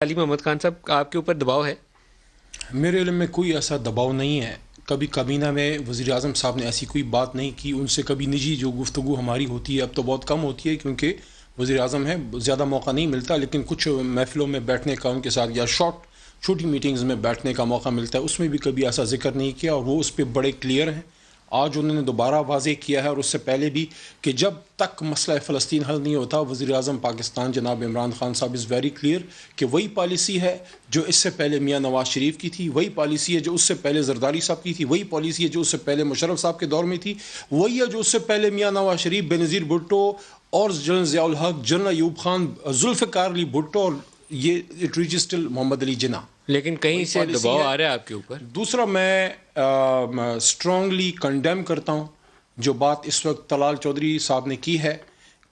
علی محمد خان صاحب آپ کے اوپر دباؤ ہے؟ میرے علم میں کوئی ایسا دباؤ نہیں ہے. کبھی کابینہ میں وزیر اعظم صاحب نے ایسی کوئی بات نہیں کی. ان سے کبھی نجی جو گفتگو ہماری ہوتی ہے اب تو بہت کم ہوتی ہے کیونکہ وزیر اعظم ہے, زیادہ موقع نہیں ملتا, لیکن کچھ محفلوں میں بیٹھنے کا ان کے ساتھ یا چھوٹی میٹنگز میں بیٹھنے کا موقع ملتا ہے, اس میں بھی کبھی ایسا ذکر نہیں کیا اور وہ اس پہ بڑے کلیئر ہیں. آج انہوں نے دوبارہ واضح کیا ہے اور اس سے پہلے بھی کہ جب تک مسئلہ فلسطین حل نہیں ہوتا وزیر اعظم پاکستان جناب عمران خان صاحب از ویری کلیئر کہ وہی پالیسی ہے جو اس سے پہلے میاں نواز شریف کی تھی, وہی پالیسی ہے جو اس سے پہلے زرداری صاحب کی تھی, وہی پالیسی ہے جو اس سے پہلے مشرف صاحب کے دور میں تھی, وہی ہے جو اس سے پہلے میاں نواز شریف, بینظیر بھٹو اور جنرل ضیاء الحق, جنرل ایوب خان, ذوالفقار علی بھٹو اور یہ ریجسٹل محمد علی جناح. لیکن کہیں سے دباؤ آ رہا ہے آپ کے اوپر. دوسرا, میں اسٹرانگلی کنڈیم کرتا ہوں جو بات اس وقت طلال چودھری صاحب نے کی ہے.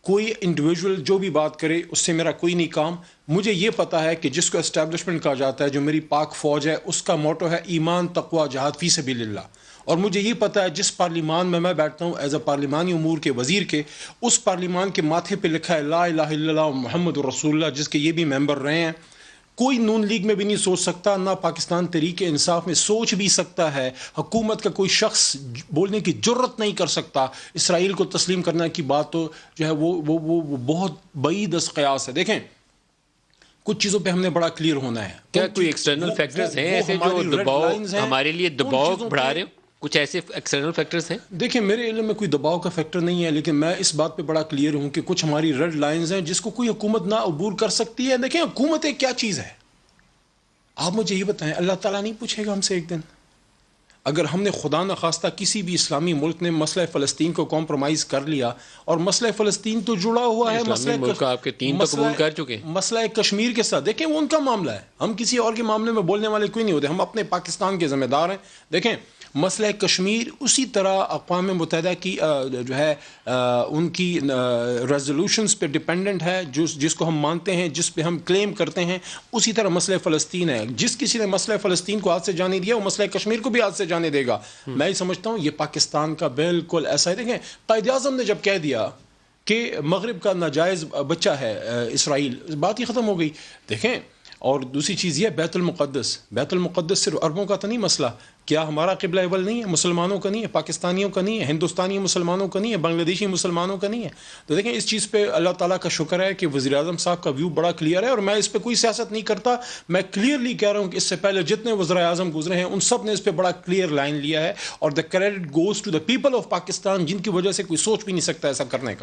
کوئی انڈیویجول جو بھی بات کرے اس سے میرا کوئی نہیں کام. مجھے یہ پتا ہے کہ جس کو اسٹیبلشمنٹ کہا جاتا ہے, جو میری پاک فوج ہے, اس کا موٹو ہے ایمان, تقوی, جہاد فی سبیل اللہ. اور مجھے یہ پتا ہے جس پارلیمان میں بیٹھتا ہوں ایز اے پارلیمانی امور کے وزیر کے, اس پارلیمان کے ماتھے پہ لکھا ہے لا الہ الا اللہ محمد رسول اللہ, جس کے یہ بھی ممبر رہے ہیں. کوئی نون لیگ میں بھی نہیں سوچ سکتا, نہ پاکستان تحریک انصاف میں سوچ بھی سکتا ہے. حکومت کا کوئی شخص بولنے کی جرت نہیں کر سکتا. اسرائیل کو تسلیم کرنے کی بات تو جو ہے وہ بہت بعید از قیاس ہے. دیکھیں, کچھ چیزوں پہ ہم نے بڑا کلیئر ہونا ہے. کیا کوئی ایکسٹرنل فیکٹرز ہیں ایسے جو دباؤ ہمارے لیے دباؤ بڑھا رہے ہو؟ کچھ ایسے ایکسٹرنل فیکٹرز ہیں؟ دیکھیں, میرے علم میں کوئی دباؤ کا فیکٹر نہیں ہے, لیکن میں اس بات پہ بڑا کلیئر ہوں کہ کچھ ہماری ریڈ لائنز ہیں جس کو کوئی حکومت نہ عبور کر سکتی ہے. دیکھیں, حکومت ایک کیا چیز ہے آپ مجھے یہ بتائیں. اللہ تعالیٰ نہیں پوچھے گا ہم سے ایک دن اگر ہم نے خدا نخواستہ کسی بھی اسلامی ملک نے مسئلہ فلسطین کو کمپرومائز کر لیا, اور مسئلہ فلسطین تو جڑا ہوا ہے مسئلہ کشمیر کے ساتھ. دیکھیں, وہ ان کا معاملہ ہے, ہم کسی اور کے معاملے میں بولنے والے کوئی نہیں ہوتے, ہم اپنے پاکستان کے ذمہ دار ہیں. دیکھیں, مسئلہ کشمیر اسی طرح اقوام متحدہ کی جو ہے ان کی ریزولوشنز پہ ڈیپینڈنٹ ہے, جس کو ہم مانتے ہیں, جس پہ ہم کلیم کرتے ہیں. اسی طرح مسئلہ فلسطین ہے. جس کسی نے مسئلہ فلسطین کو ہاتھ سے جانے دیا, وہ مسئلہ کشمیر کو بھی ہاتھ سے جانے دے گا. میں یہ سمجھتا ہوں یہ پاکستان کا بالکل ایسا ہے. دیکھیں, قائد اعظم نے جب کہہ دیا کہ مغرب کا ناجائز بچہ ہے اسرائیل, بات ہی ختم ہو گئی. دیکھیں, اور دوسری چیز یہ بیت المقدس صرف عربوں کا تو نہیں مسئلہ. کیا ہمارا قبلہ اول نہیں ہے؟ مسلمانوں کا نہیں ہے, پاکستانیوں کا نہیں ہے, ہندوستانی مسلمانوں کا نہیں ہے, بنگلہ دیشی مسلمانوں کا نہیں ہے. تو دیکھیں, اس چیز پہ اللہ تعالیٰ کا شکر ہے کہ وزیر اعظم صاحب کا ویو بڑا کلیئر ہے, اور میں اس پہ کوئی سیاست نہیں کرتا. میں کلیئرلی کہہ رہا ہوں کہ اس سے پہلے جتنے وزراء اعظم گزرے ہیں ان سب نے اس پہ بڑا کلیئر لائن لیا ہے, اور the credit goes to the people of Pakistan, جن کی وجہ سے کوئی سوچ بھی نہیں سکتا ایسا کرنے کا.